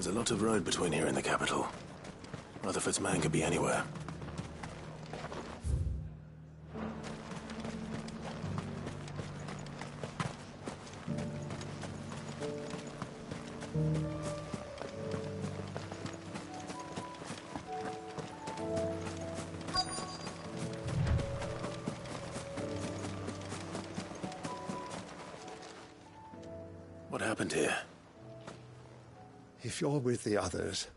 There's a lot of road between here and the capital. Rutherford's man could be anywhere. What happened here? If you're with the others,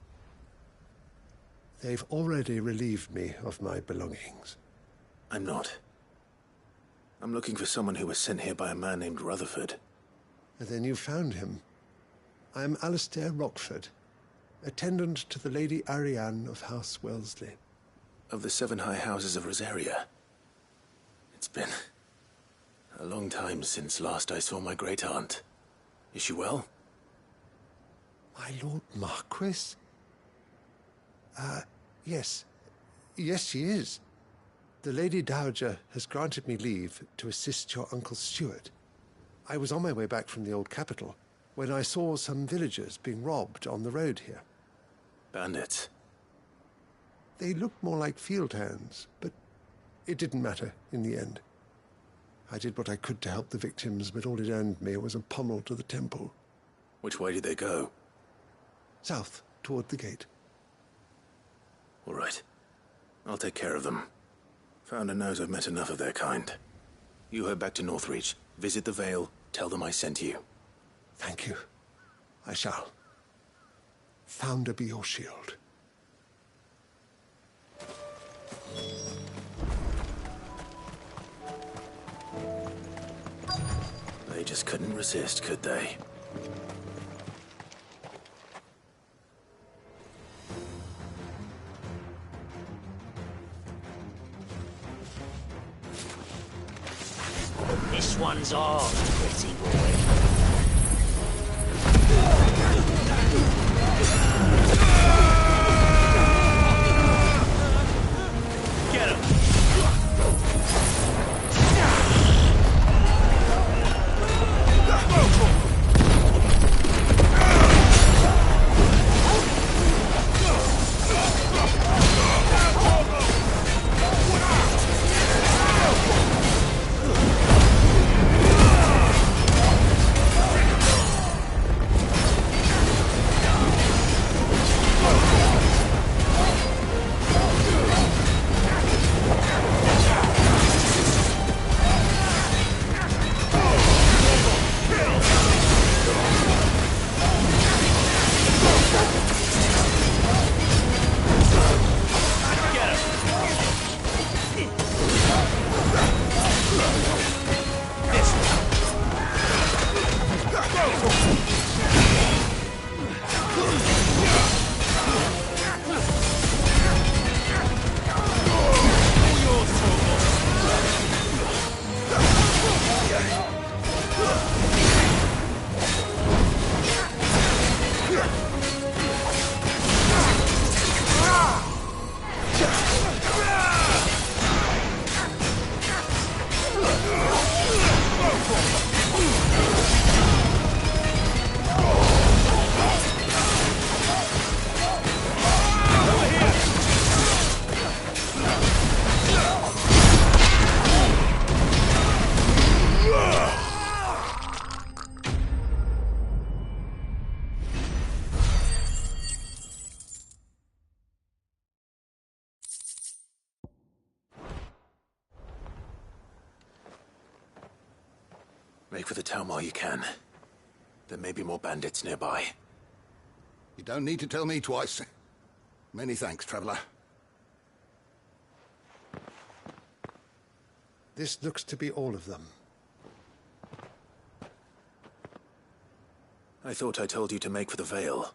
they've already relieved me of my belongings. I'm not. I'm looking for someone who was sent here by a man named Rutherford. And then you found him. I am Alistair Rockford, attendant to the Lady Ariane of House Wellesley. Of the 7 high houses of Rosaria. It's been a long time since last I saw my great-aunt. Is she well? My Lord Marquis? Yes. Yes, she is. The Lady Dowager has granted me leave to assist your Uncle Stuart. I was on my way back from the old capital when I saw some villagers being robbed on the road here. Bandits? They looked more like field hands, but it didn't matter in the end. I did what I could to help the victims, but all it earned me was a pommel to the temple. Which way did they go? South, toward the gate. All right. I'll take care of them. Founder knows I've met enough of their kind. You head back to Northreach, visit the Vale, tell them I sent you. Thank you. I shall. Founder be your shield. They just couldn't resist, could they? This one's ours, pretty boy. Get him! Make for the town while you can. There may be more bandits nearby. You don't need to tell me twice. Many thanks, traveler. This looks to be all of them. I thought I told you to make for the Vale.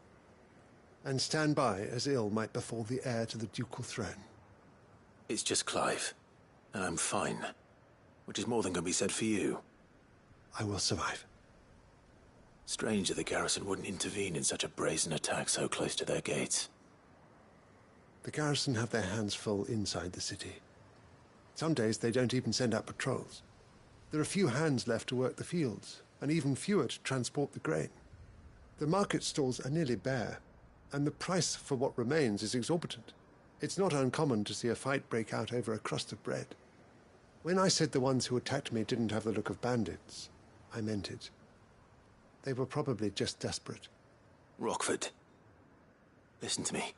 And stand by as ill might befall the heir to the ducal throne. It's just Clive, and I'm fine. Which is more than can be said for you. I will survive. Strange that the garrison wouldn't intervene in such a brazen attack so close to their gates. The garrison have their hands full inside the city. Some days they don't even send out patrols. There are few hands left to work the fields, and even fewer to transport the grain. The market stalls are nearly bare, and the price for what remains is exorbitant. It's not uncommon to see a fight break out over a crust of bread. When I said the ones who attacked me didn't have the look of bandits, I meant it. They were probably just desperate. Rockford, listen to me.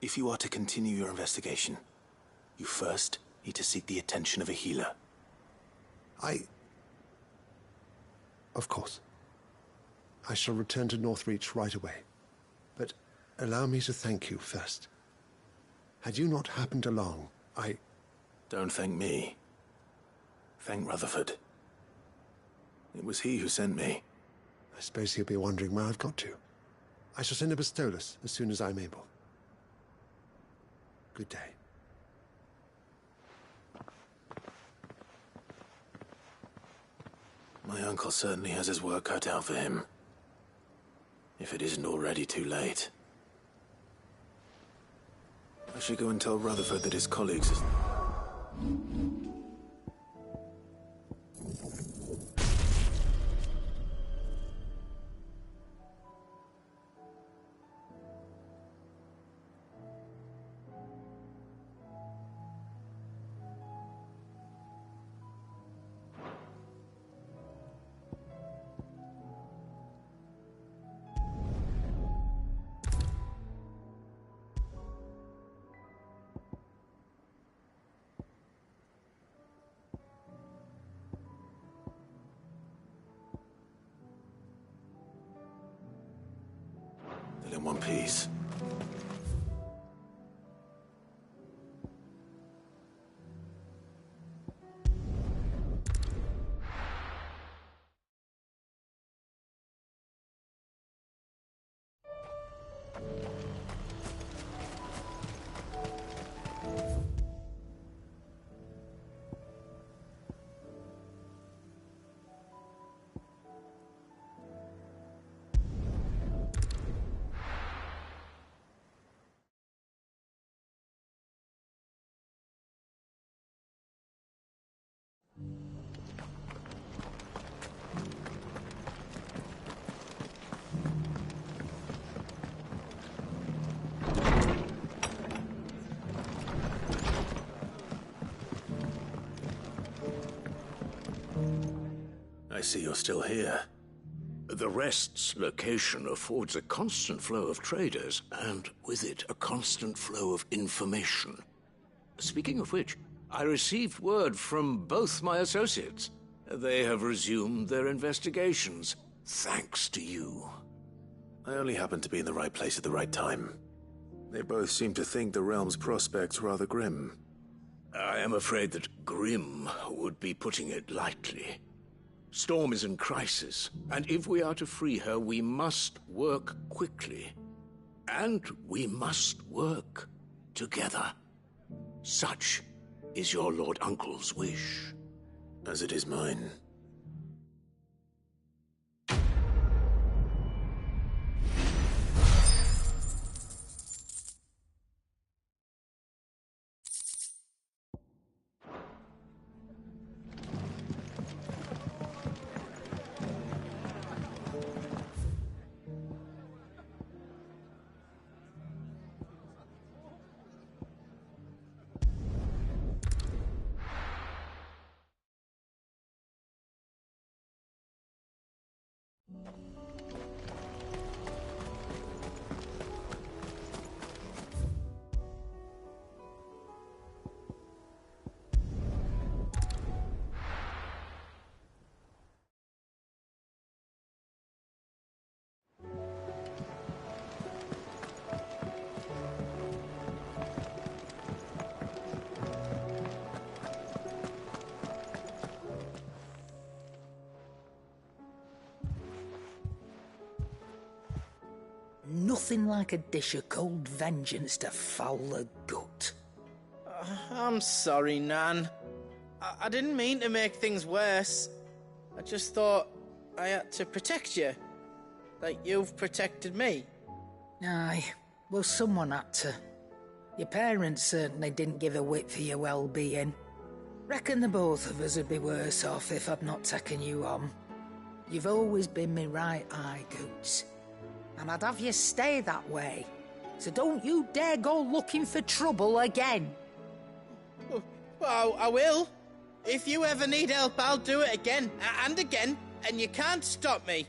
If you are to continue your investigation, you first need to seek the attention of a healer. Of course. I shall return to Northreach right away. But allow me to thank you first. Had you not happened along, Don't thank me. Thank Rutherford. It was he who sent me. I suppose he'll be wondering where I've got to. I shall send a Pistolus as soon as I'm able. Good day. My uncle certainly has his work cut out for him. If it isn't already too late. I should go and tell Rutherford that his colleagues... in one piece. I see you're still here. The Rest's location affords a constant flow of traders, and with it, a constant flow of information. Speaking of which, I received word from both my associates. They have resumed their investigations, thanks to you. I only happened to be in the right place at the right time. They both seem to think the realm's prospects rather grim. I am afraid that grim would be putting it lightly. Storm is in crisis, and if we are to free her, we must work quickly. And we must work together. Such is your Lord Uncle's wish. As it is mine. Nothing like a dish of cold vengeance to foul the gut. I'm sorry, Nan. I didn't mean to make things worse. I just thought I had to protect you. Like you've protected me. Aye, well, someone had to. Your parents certainly didn't give a whit for your well-being. Reckon the both of us would be worse off if I'd not taken you on. You've always been me right eye, Goots. and I'd have you stay that way. So don't you dare go looking for trouble again. Well, I will. If you ever need help, I'll do it again and again, and you can't stop me.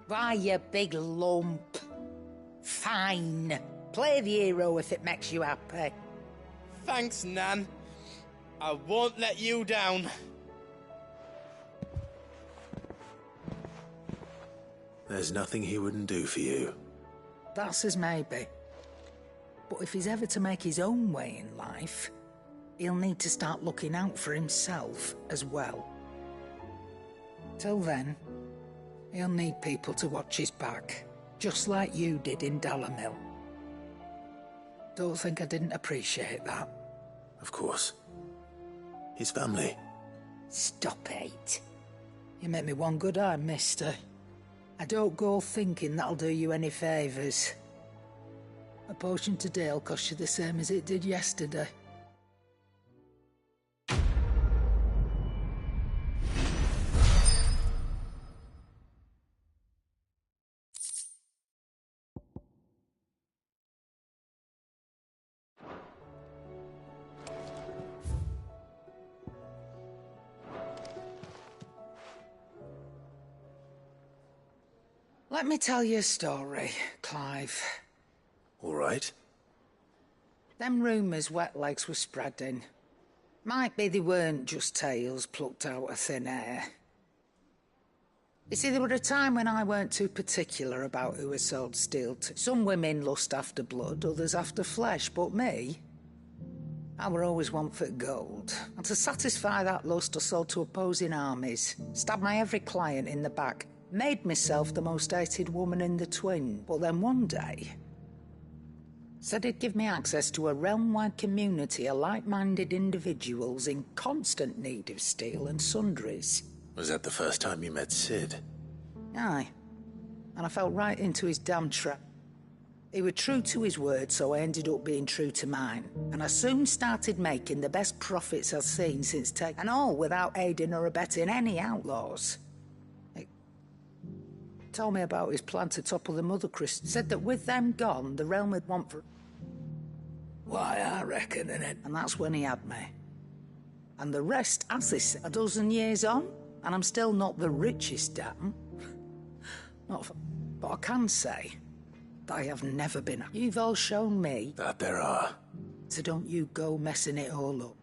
Why, you big lump. Fine. Play the hero if it makes you happy. Thanks, Nan. I won't let you down. There's nothing he wouldn't do for you. That's as maybe. But if he's ever to make his own way in life, he'll need to start looking out for himself as well. Till then, he'll need people to watch his back, just like you did in Dalamil. Don't think I didn't appreciate that. Of course. His family. Stop it. You make me one good eye, mister. I don't go thinking that'll do you any favours. A potion today'll cost you the same as it did yesterday. Let me tell you a story, Clive. All right. Them rumours Wetlegs were spreading. Might be they weren't just tales plucked out of thin air. You see, there were a time when I weren't too particular about who I sold steel to. Some women lust after blood, others after flesh, but me, I were always one for gold. And to satisfy that lust, I sold to opposing armies, stabbed my every client in the back, made myself the most hated woman in the Twin. But then one day, said he'd give me access to a realm-wide community of like-minded individuals in constant need of steel and sundries. Was that the first time you met Sid? Aye. And I fell right into his damn trap. He was true to his word, so I ended up being true to mine. And I soon started making the best profits I've seen since taking... And all without aiding or abetting any outlaws. He told me about his plan to topple the Mother Christ. Said that with them gone, the realm would want for... Why, I reckon, innit? And that's when he had me. And the rest, as they say, a dozen years on, and I'm still not the richest damn. Not for... But I can say that I have never been... You've all shown me... That there are. So don't you go messing it all up.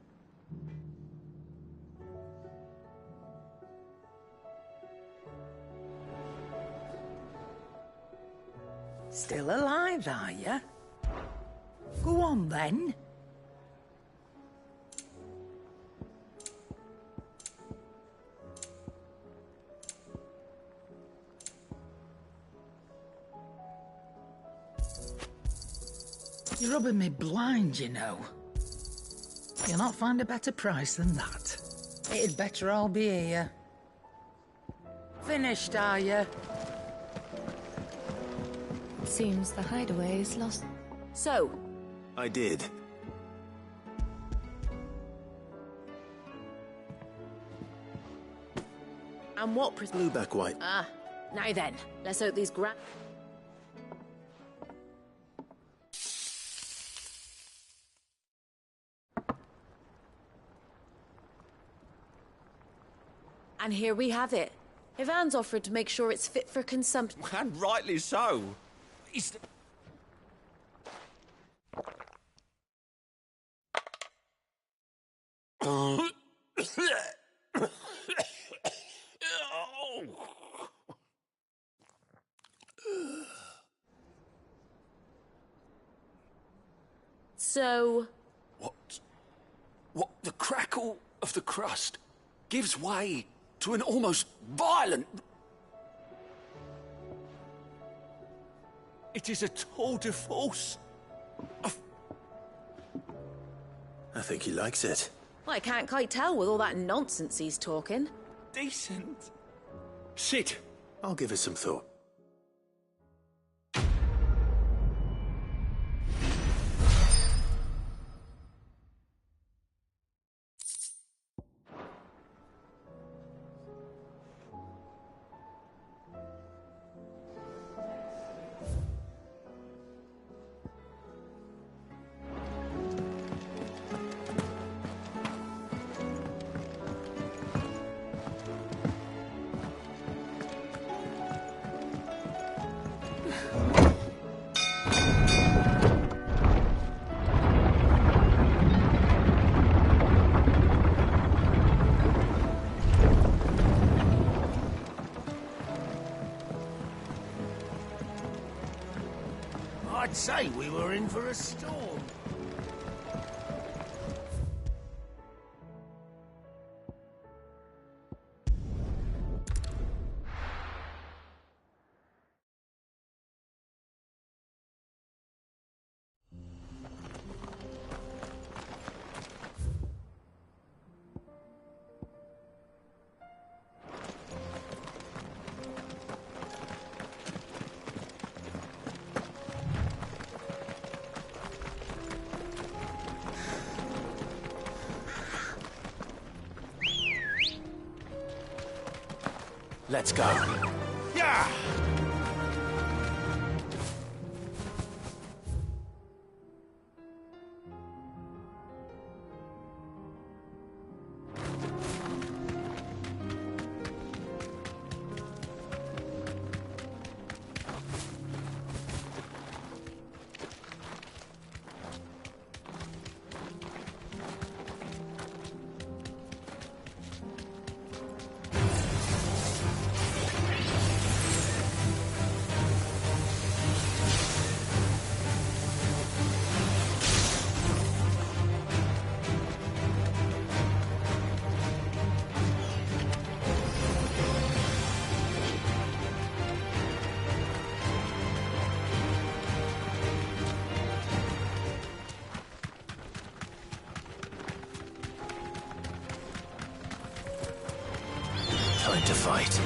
Still alive, are you? Go on, then. You're rubbing me blind, you know. You'll not find a better price than that. It'd better all be here. Finished, are you? Seems the hideaway is lost. So, I did. and what Blueback White. Ah, now then, let's hope these And here we have it. Ivan's offered to make sure it's fit for consumption. And rightly so. He's... So... What the crackle of the crust gives way to an almost violent... It is a tour de force of... I think he likes it. Well, I can't quite tell with all that nonsense he's talking. decent. Sid. I'll give it some thought. I'd say we were in for a storm. Let's go. Yeah! Time to fight.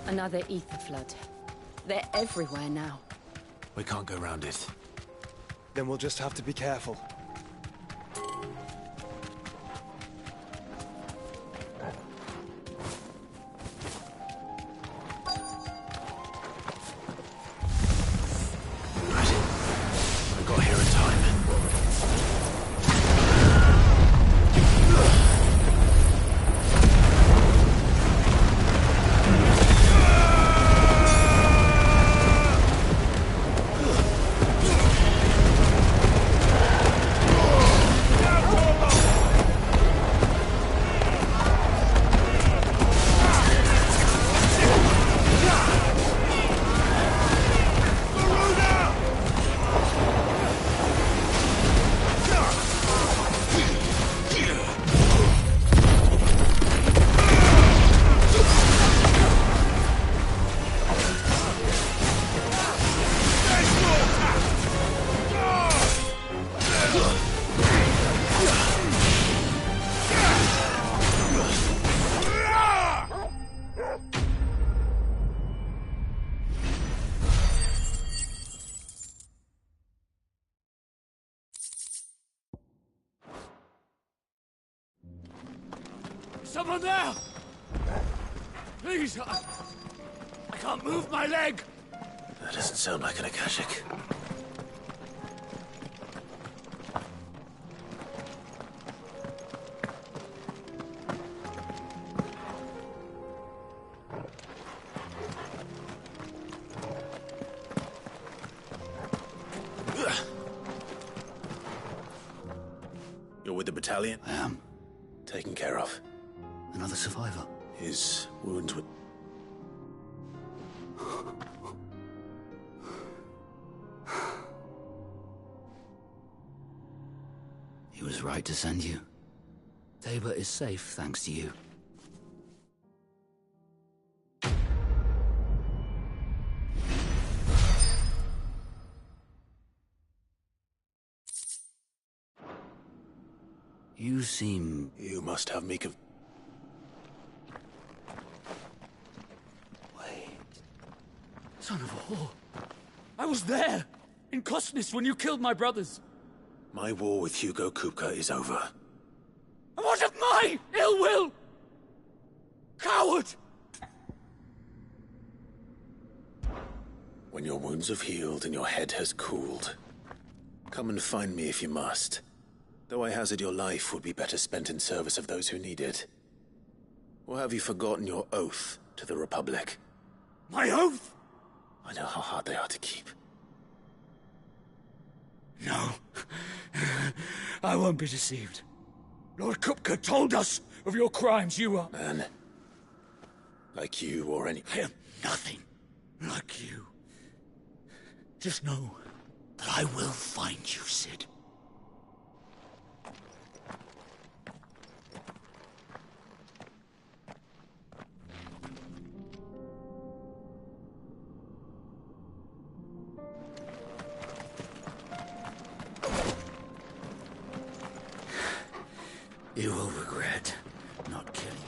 Another ether flood. They're everywhere now. We can't go round it. Then we'll just have to be careful. I got here in time. Someone there! Please, I can't move my leg! That doesn't sound like an Akashic. You're with the battalion? I am. Taken care of. Another survivor. His wounds were... He was right to send you. Tabor is safe thanks to you. You seem... You must have me Wait. Son of a whore. I was there! In Kosnis when you killed my brothers! My war with Hugo Kupka is over. And what of my ill will? Coward! When your wounds have healed and your head has cooled, come and find me if you must. Though I hazard your life would be better spent in service of those who need it. Or have you forgotten your oath to the Republic. My oath? I know how hard they are to keep. No. I won't be deceived. Lord Kupka told us of your crimes. You are... Man. Like you or any... I am nothing like you. Just know that I will find you, Sid. You will regret not killing me.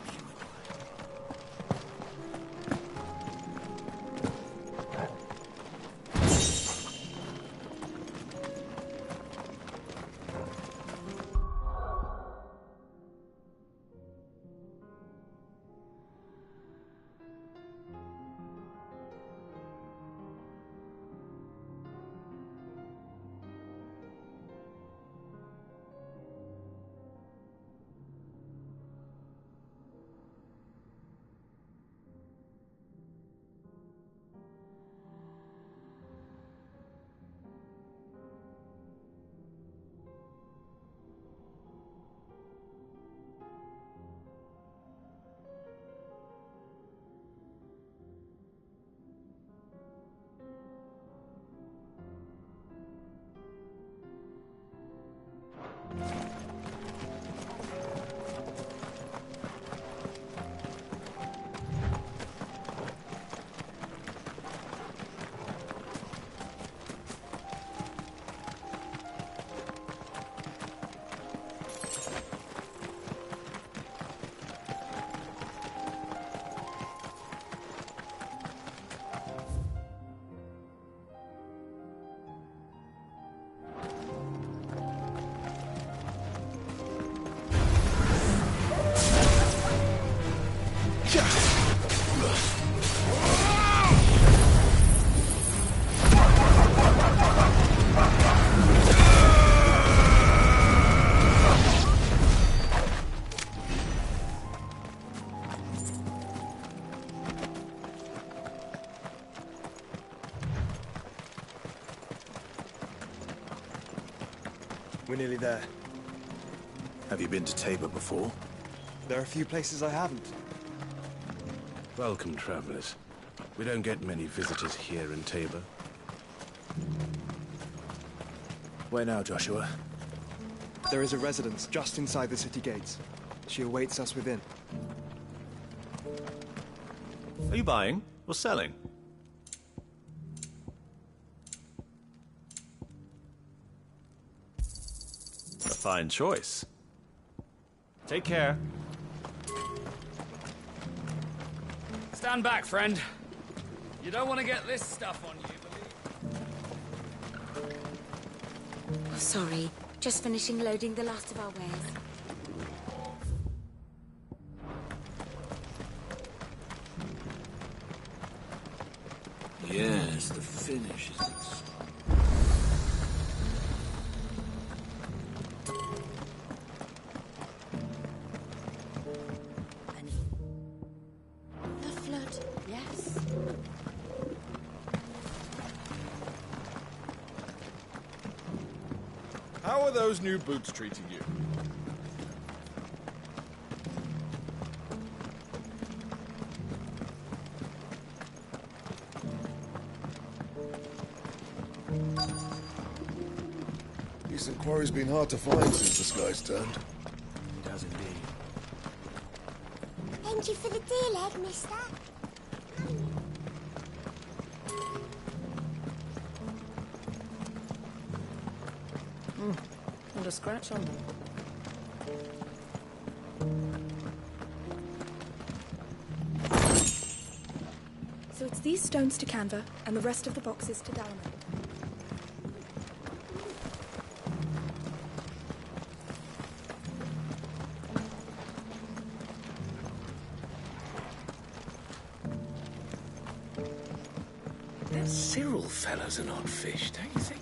We're nearly there. Have you been to Tabor before? There are a few places I haven't. Welcome, travelers. We don't get many visitors here in Tabor. Where now, Joshua? There is a residence just inside the city gates. She awaits us within. Are you buying or selling? A fine choice. Take care. Stand back, friend. You don't want to get this stuff on you, believe. Oh, sorry. Just finishing loading the last of our wares. Yes, the finish is The flood, yes. How are those new boots treating you? Decent quarry's been hard to find since the sky's turned. It has indeed. Thank you for the deal, egg, mister. Not a scratch on them. So it's these stones to Canva, and the rest of the boxes to Dalman. That Cyril fellow's an odd fish, don't you think?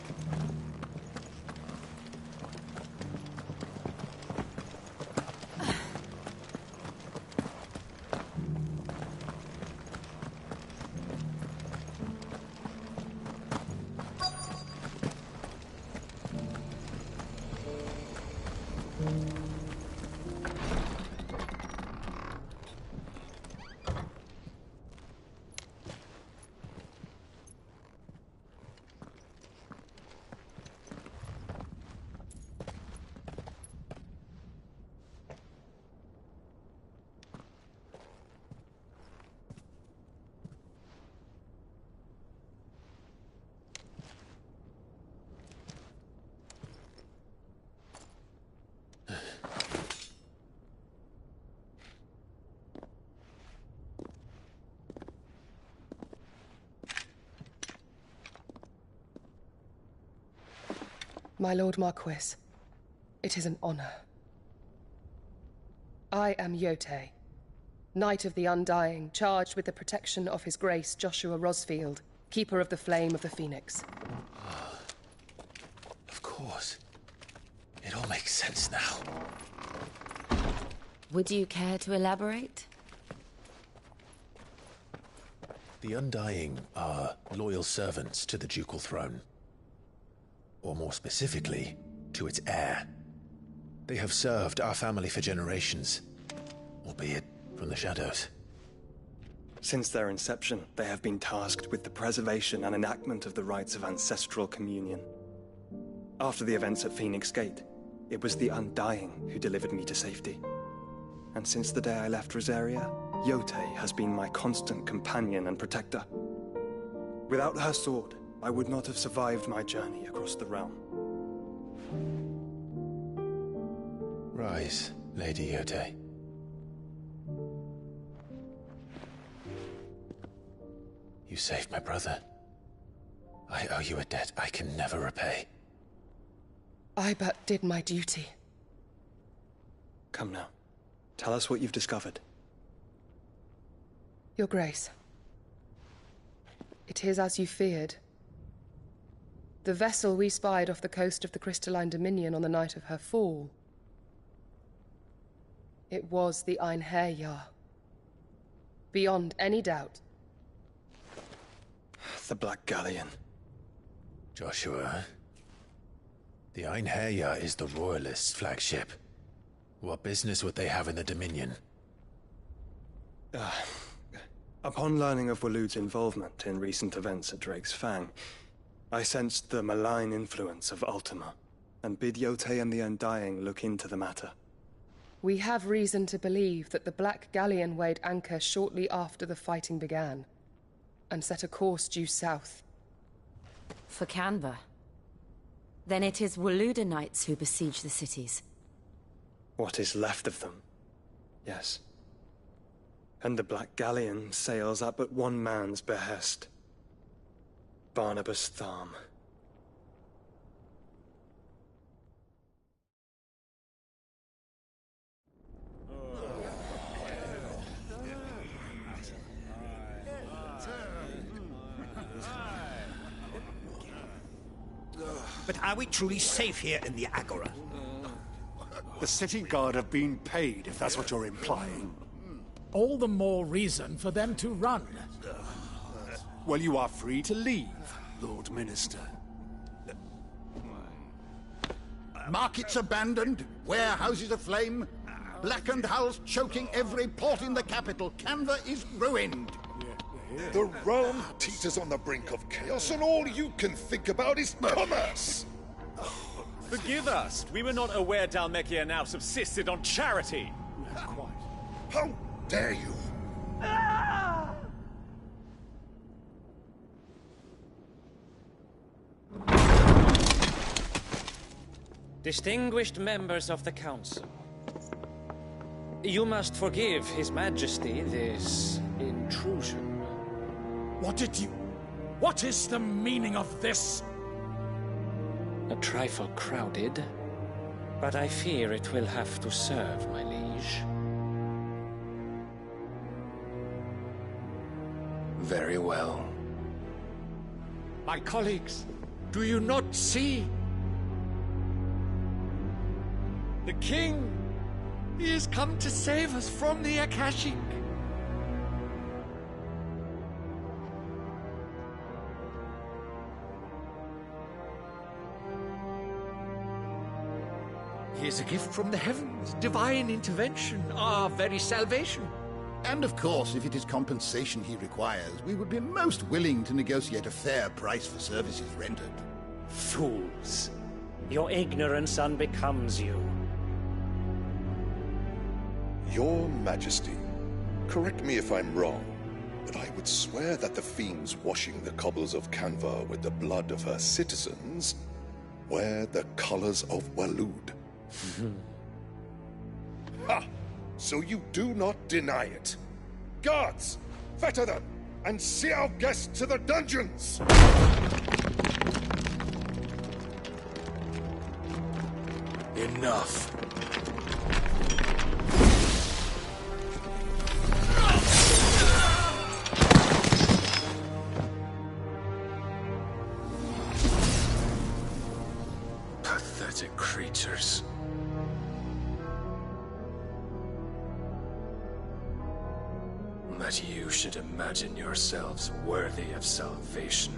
My Lord Marquis, it is an honor. I am Yote, Knight of the Undying, charged with the protection of His Grace Joshua Rosfield, Keeper of the Flame of the Phoenix. Of course. It all makes sense now. Would you care to elaborate? The Undying are loyal servants to the ducal throne. Or more specifically, to its heir. They have served our family for generations, albeit from the shadows. Since their inception, they have been tasked with the preservation and enactment of the rites of ancestral communion. After the events at Phoenix Gate, it was the Undying who delivered me to safety. And since the day I left Rosaria, Yote has been my constant companion and protector. Without her sword, I would not have survived my journey across the realm. Rise, Lady Yote. You saved my brother. I owe you a debt I can never repay. I but did my duty. Come now. Tell us what you've discovered. Your Grace. It is as you feared. The vessel we spied off the coast of the Crystalline Dominion on the night of her fall. It was the Einherjar. Beyond any doubt. The Black Galleon. Joshua, the Einherjar is the Royalists' flagship. What business would they have in the Dominion? Upon learning of Waloed's involvement in recent events at Drake's Fang, I sensed the malign influence of Ultima, and bid Yote and the Undying look into the matter. We have reason to believe that the Black Galleon weighed anchor shortly after the fighting began, and set a course due south. For Canva. Then it is Waloed knights who besiege the cities. What is left of them? Yes. And the Black Galleon sails at but one man's behest. Barnabas Tharm. But are we truly safe here in the Agora? The city guard have been paid, if that's what you're implying. All the more reason for them to run. Well, you are free to leave, Lord Minister. Markets abandoned, warehouses aflame, blackened hulls choking every port in the capital. Canva is ruined. The realm teeters on the brink of chaos, and all you can think about is commerce. Forgive us. We were not aware Dhalmekia now subsisted on charity. How dare you? Distinguished members of the Council, you must forgive His Majesty this intrusion. What is the meaning of this? A trifle crowded, but I fear it will have to serve, my liege. Very well. My colleagues, do you not see? The King! He has come to save us from the Akashic! He is a gift from the heavens, divine intervention, our very salvation. And of course, if it is compensation he requires, we would be most willing to negotiate a fair price for services rendered. Fools! Your ignorance unbecomes you. Your Majesty, correct me if I'm wrong, but I would swear that the fiends washing the cobbles of Canva with the blood of her citizens wear the colors of Waloed. Ha! So you do not deny it. Guards, fetter them, and see our guests to the dungeons! Enough. Pathetic creatures. That you should imagine yourselves worthy of salvation.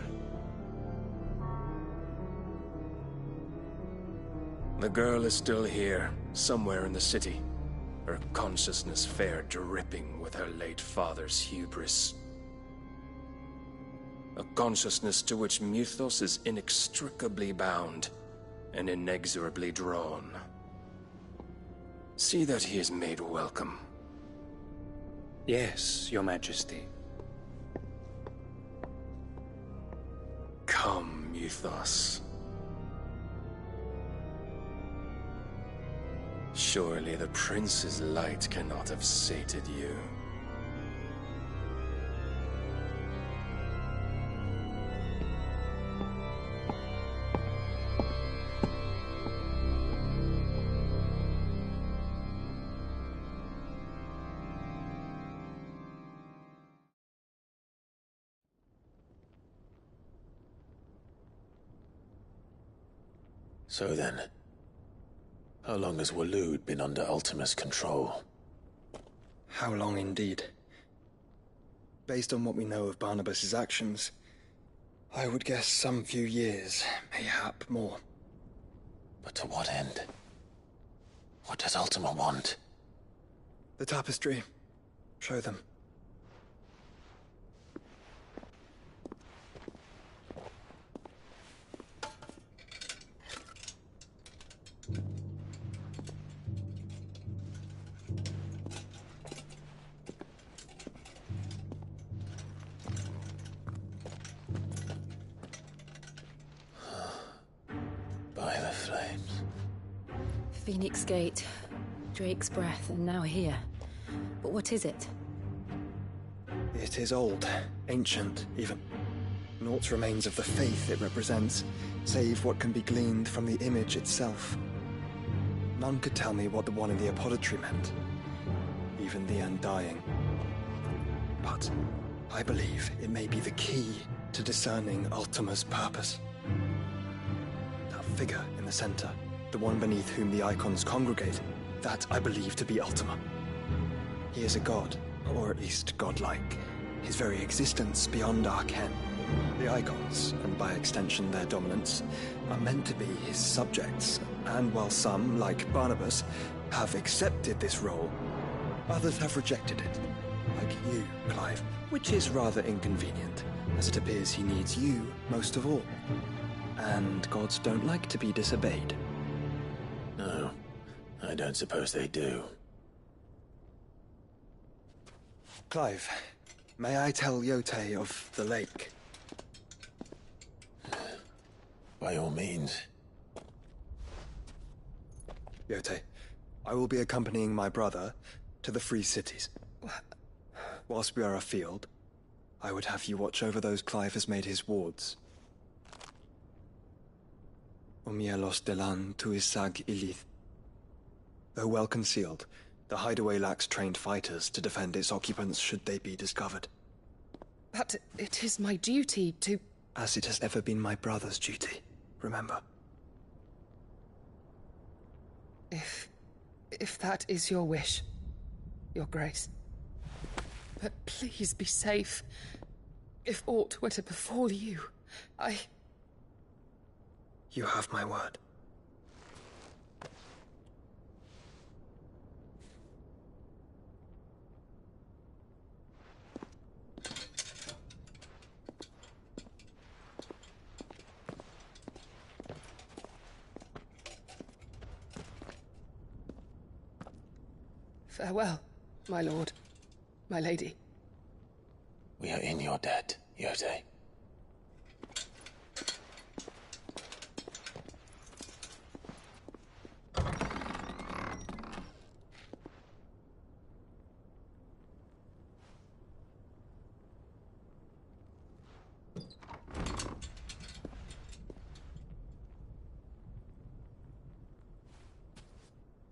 The girl is still here, somewhere in the city. Her consciousness fair dripping with her late father's hubris. A consciousness to which Mythos is inextricably bound and inexorably drawn. See that he is made welcome. Yes, Your Majesty. Come, Mythos. Surely the prince's light cannot have sated you. So then, how long has Waloed been under Ultima's control? How long indeed? Based on what we know of Barnabas's actions, I would guess some few years, mayhap more. But to what end? What does Ultima want? The tapestry. Show them. By the flames. Phoenix Gate, Drake's Breath, and now here. But what is it? It is old, ancient, even. Naught remains of the faith it represents, save what can be gleaned from the image itself. None could tell me what the one in the apothecary meant, even the Undying. But I believe it may be the key to discerning Ultima's purpose. That figure in the center, the one beneath whom the icons congregate, that I believe to be Ultima. He is a god, or at least godlike, his very existence beyond our ken. The icons, and by extension their dominants, are meant to be his subjects, and while some, like Barnabas, have accepted this role, others have rejected it, like you, Clive, which is rather inconvenient, as it appears he needs you most of all. And gods don't like to be disobeyed. No, I don't suppose they do. Clive, may I tell Yote of the lake? By all means. Yote, I will be accompanying my brother to the Free Cities. Whilst we are afield, I would have you watch over those Clive has made his wards. Omielos delan tuisag ilith. Though well concealed, the hideaway lacks trained fighters to defend its occupants should they be discovered. But it is my duty to... As it has ever been my brother's duty, remember. If that is your wish, Your Grace. But please be safe. If aught were to befall you, You have my word. Farewell, my lord, my lady. We are in your debt, Yote.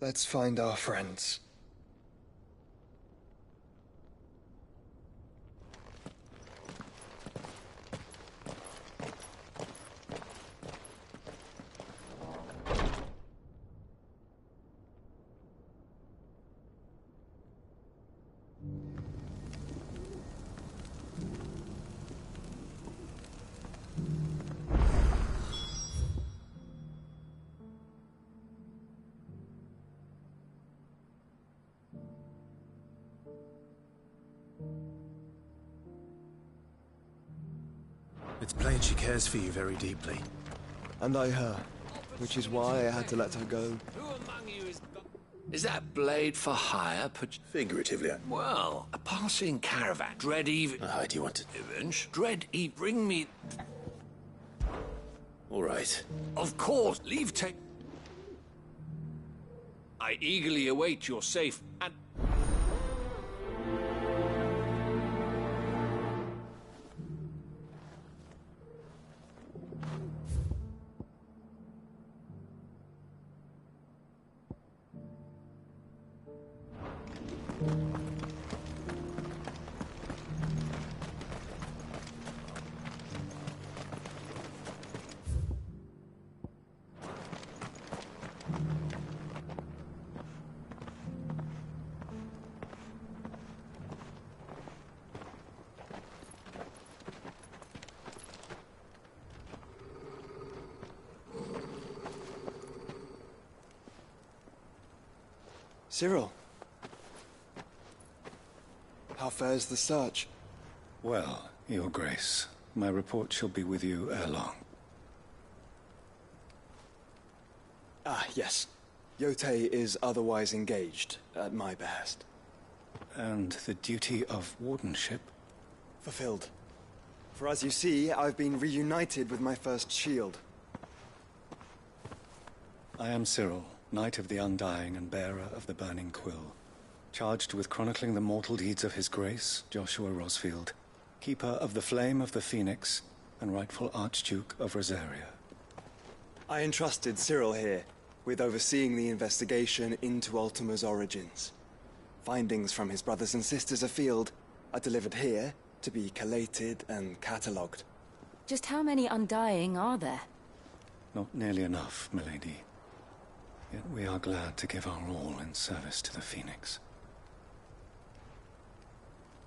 Let's find our friends. It's plain she cares for you very deeply. And I her, which is why I had to let her go. Who among you is that blade for hire? Figuratively. Well, a passing caravan. Dread Eve. Do you want to? Dread Eve, bring me. All right. Of course, leave take. I eagerly await your safe and. Cyril. How fares the search? Well, Your Grace, my report shall be with you ere long. Ah, yes. Yotei is otherwise engaged, at my behest. And the duty of wardenship? Fulfilled. For as you see, I've been reunited with my first shield. I am Cyril, Knight of the Undying and bearer of the Burning Quill, charged with chronicling the mortal deeds of His Grace, Joshua Rosfield, keeper of the Flame of the Phoenix and rightful Archduke of Rosaria. I entrusted Cyril here with overseeing the investigation into Ultima's origins. Findings from his brothers and sisters afield are delivered here to be collated and catalogued. Just how many Undying are there? Not nearly enough, milady. Yet we are glad to give our all in service to the Phoenix.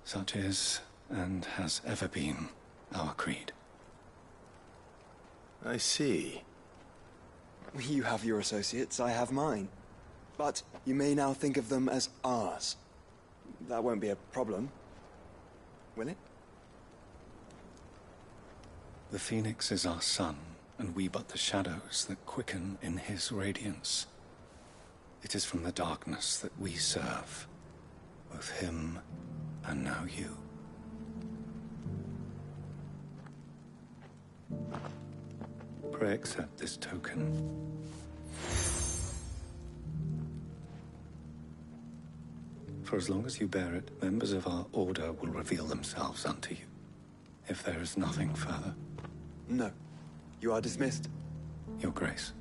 Such is, and has ever been, our creed. I see. You have your associates, I have mine. But you may now think of them as ours. That won't be a problem, will it? The Phoenix is our sun, and we but the shadows that quicken in his radiance. It is from the darkness that we serve, both him and now you. Pray accept this token. For as long as you bear it, members of our order will reveal themselves unto you. If there is nothing further. No. You are dismissed. Your Grace.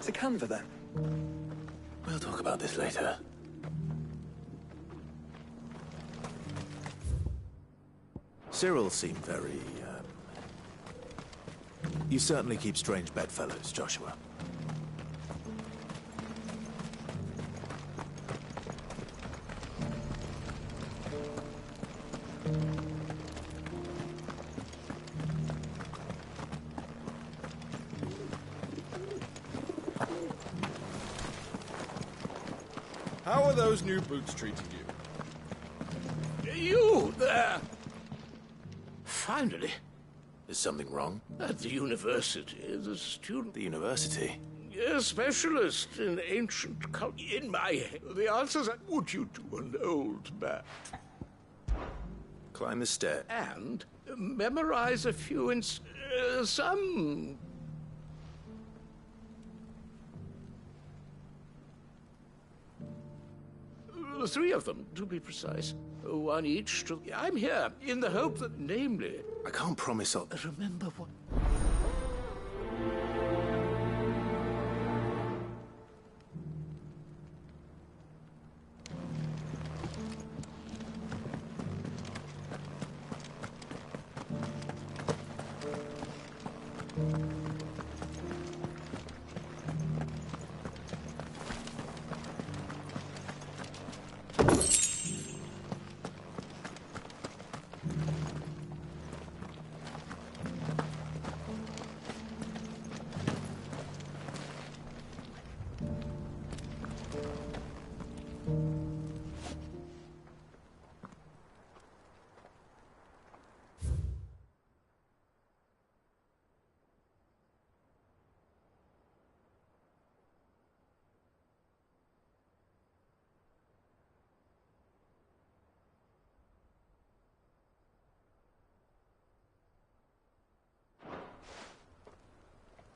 To Canva, then. We'll talk about this later. Cyril seemed very, You certainly keep strange bedfellows, Joshua. How are those new boots treating you? You there! Finally. Is something wrong? At the university, the student... The university? A specialist in ancient culture. In my head, the answers are, would you to an old man? Climb the stair. And memorize a few some... Three of them, to be precise. One each to... I'm here, in the hope that, namely... I can't promise I'll... Remember what...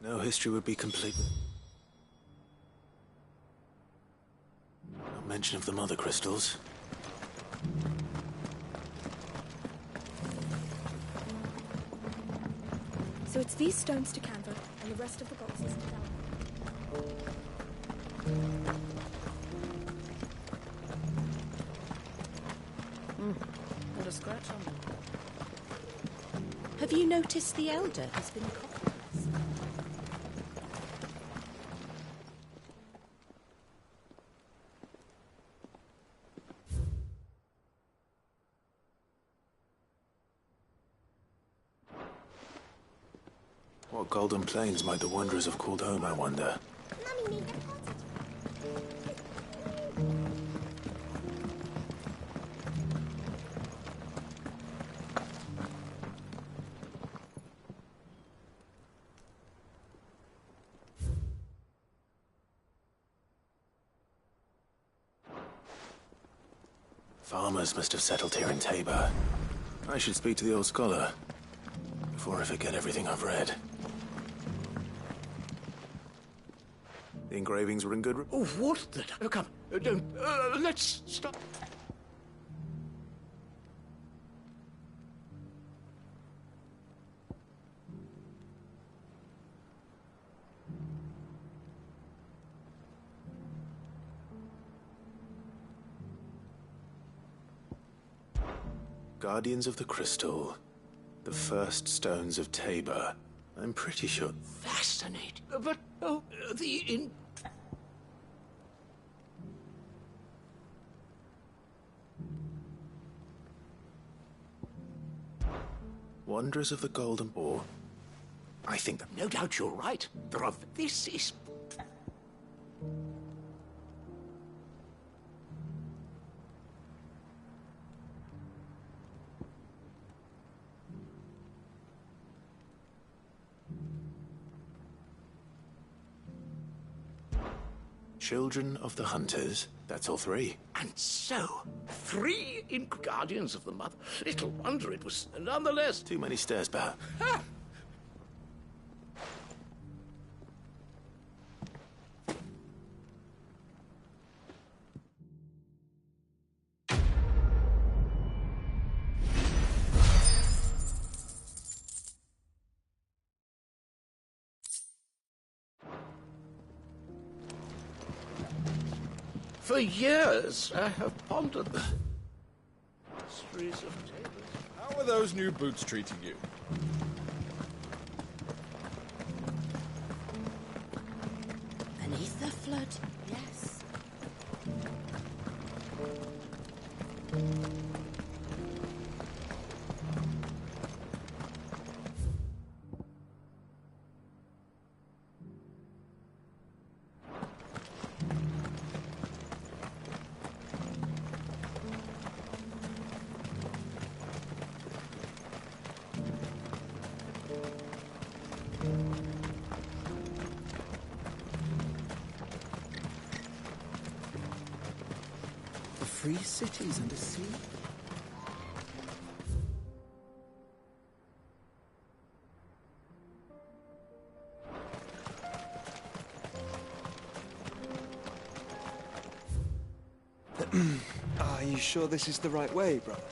No history would be complete. No mention of the mother crystals. So it's these stones to Canva, and the rest of the boxes to Dallin. Got a scratch on them. Have you noticed the Elder has been copied? What golden plains might the wanderers have called home, I wonder? Farmers must have settled here in Tabor. I should speak to the old scholar before I forget everything I've read. The engravings were in good... Oh, what the... Oh, come. Don't... let's stop. Guardians of the Crystal. The first stones of Tabor. I'm pretty sure... Fascinating. But, oh, the... Wanderers of the Golden Boar. I think that... No doubt you're right. There are... This is... Children of the Hunters. That's all three. And so, 3 in Guardians of the Mother. Little wonder it was nonetheless... Too many stairs, perhaps. Ha! For years, I have pondered the mysteries of Tabor. How are those new boots treating you? Beneath the flood, yes. Free cities and a sea. Are you sure this is the right way, brother?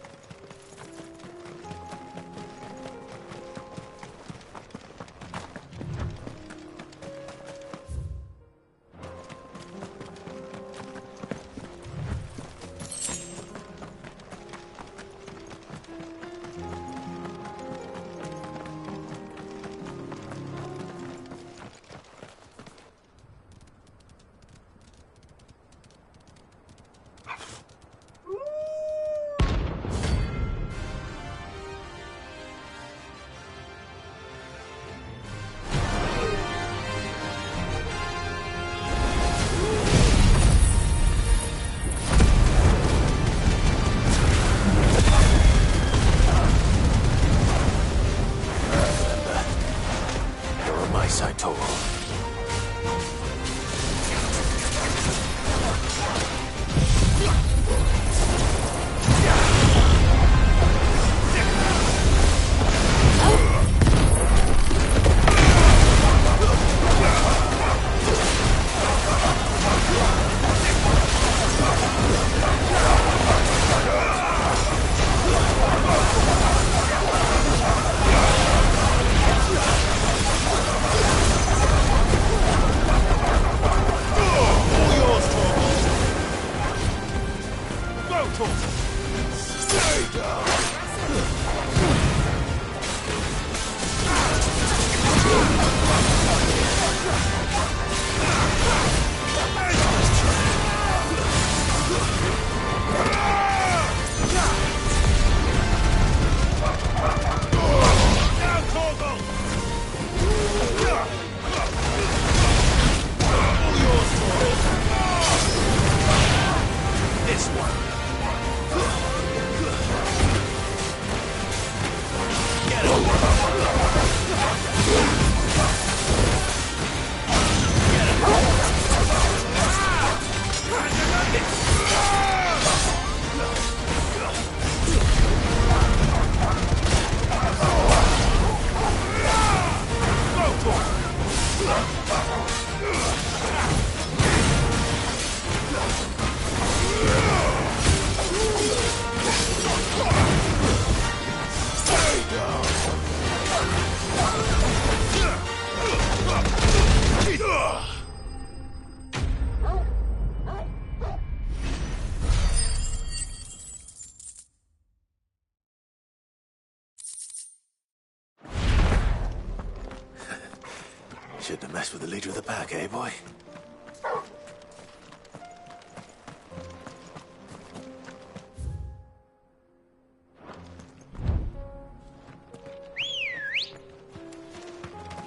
Shouldn't have messed with the leader of the pack, eh, boy?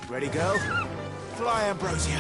Ready, girl? Fly, Ambrosia.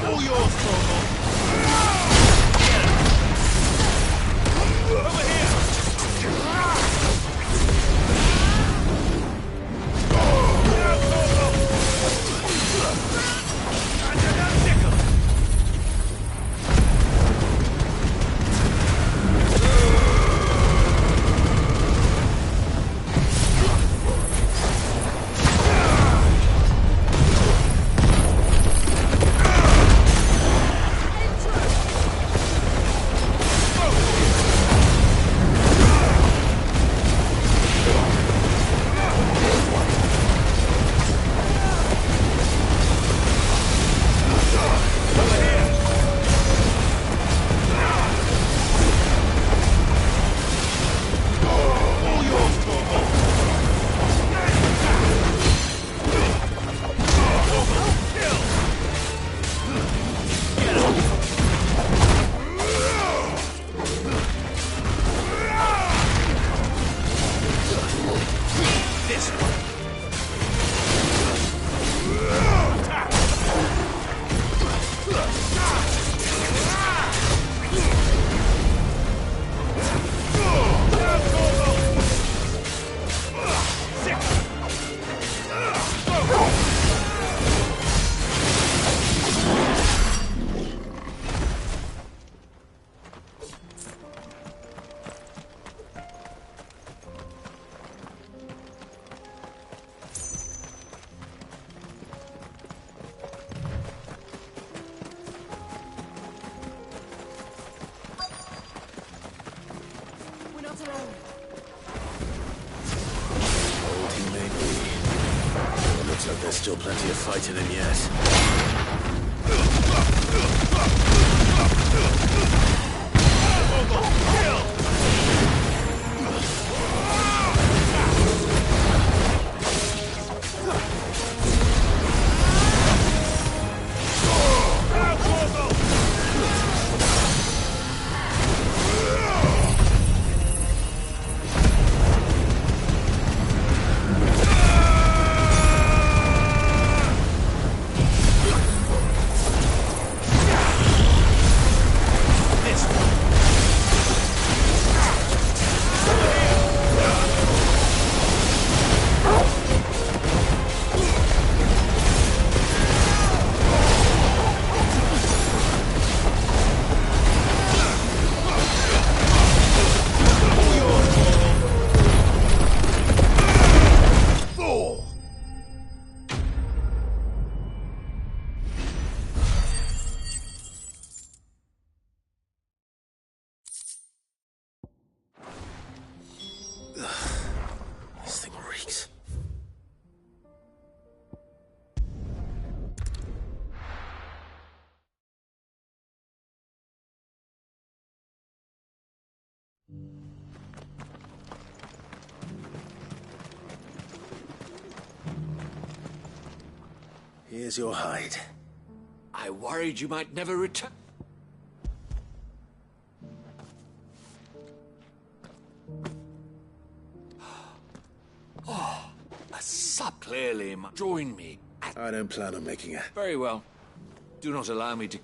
All yours, Torgal. Over here! There's still plenty of fighting in yet. Here's your hide. I worried you might never return. Oh, a sup. Clearly, join me. I don't plan on making a... Very well. Do not allow me to...